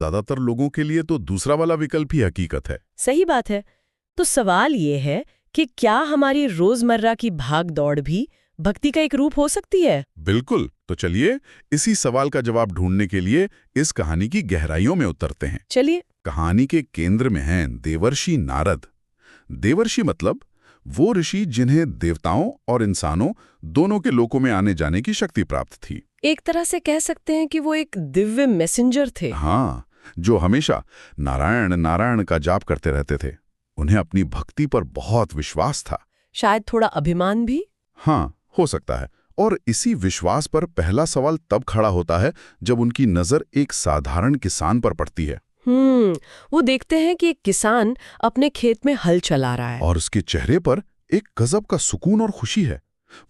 ज्यादातर लोगों के लिए तो दूसरा वाला विकल्प ही हकीकत है। सही बात है। तो सवाल ये है कि क्या हमारी रोजमर्रा की भाग दौड़ भी भक्ति का एक रूप हो सकती है? बिल्कुल। तो चलिए इसी सवाल का जवाब ढूंढने के लिए इस कहानी की गहराइयों में उतरते हैं। चलिए। कहानी के केंद्र में हैं देवर्षि नारद। देवर्षि मतलब वो ऋषि जिन्हें देवताओं और इंसानों दोनों के लोकों में आने जाने की शक्ति प्राप्त थी। एक तरह से कह सकते हैं कि वो एक दिव्य मैसेंजर थे। हाँ, जो हमेशा नारायण नारायण का जाप करते रहते थे। उन्हें अपनी भक्ति पर बहुत विश्वास था। शायद थोड़ा अभिमान भी। हाँ, हो सकता है। और इसी विश्वास पर पहला सवाल तब खड़ा होता है जब उनकी नजर एक साधारण किसान पर पड़ती है। वो देखते हैं कि एक किसान अपने खेत में हल चला रहा है और उसके चेहरे पर एक गजब का सुकून और खुशी है।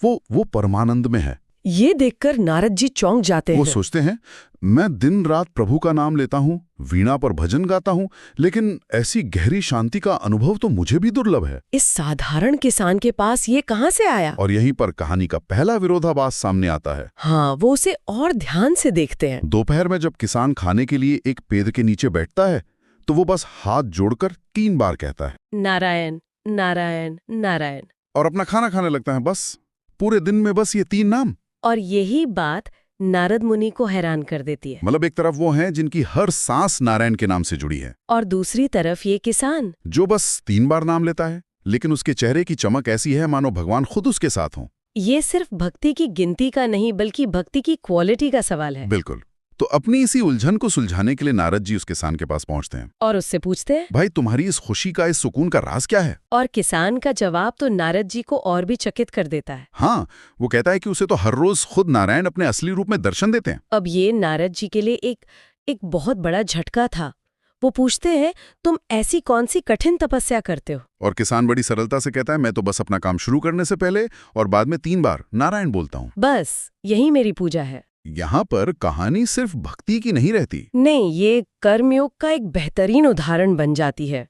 वो परमानंद में है। ये देखकर नारद जी चौंक जाते हैं। वो सोचते हैं, मैं दिन रात प्रभु का नाम लेता हूँ, वीणा पर भजन गाता हूँ, लेकिन ऐसी गहरी शांति का अनुभव तो मुझे भी दुर्लभ है। इस साधारण किसान के पास ये कहाँ से आया? और यहीं पर कहानी का पहला विरोधाभास सामने आता है। हाँ, वो उसे और ध्यान से देखते हैं। दोपहर में जब किसान खाने के लिए एक पेड़ के नीचे बैठता है तो वो बस हाथ जोड़कर 3 बार कहता है, नारायण नारायण नारायण, और अपना खाना खाने लगता है। बस पूरे दिन में बस ये 3 नाम। और यही बात नारद मुनि को हैरान कर देती है। मतलब एक तरफ वो हैं जिनकी हर सांस नारायण के नाम से जुड़ी है, और दूसरी तरफ ये किसान जो बस 3 बार नाम लेता है, लेकिन उसके चेहरे की चमक ऐसी है मानो भगवान खुद उसके साथ हों। ये सिर्फ भक्ति की गिनती का नहीं बल्कि भक्ति की क्वालिटी का सवाल है। बिल्कुल। तो अपनी इसी उलझन को सुलझाने के लिए नारद जी उस किसान के पास पहुंचते हैं और उससे पूछते हैं, भाई तुम्हारी इस खुशी का, इस सुकून का राज क्या है? और किसान का जवाब तो नारद जी को और भी चकित कर देता है। हाँ, वो कहता है कि उसे तो हर रोज खुद नारायण अपने असली रूप में दर्शन देते हैं। अब ये नारद जी के लिए एक बहुत बड़ा झटका था। वो पूछते हैं, तुम ऐसी कौन सी कठिन तपस्या करते हो? और किसान बड़ी सरलता से कहता है, मैं तो बस अपना काम शुरू करने से पहले और बाद में 3 बार नारायण बोलता हूँ। बस यही मेरी पूजा है। यहाँ पर कहानी सिर्फ भक्ति की नहीं रहती। नहीं, ये कर्मयोग का एक बेहतरीन उदाहरण बन जाती है।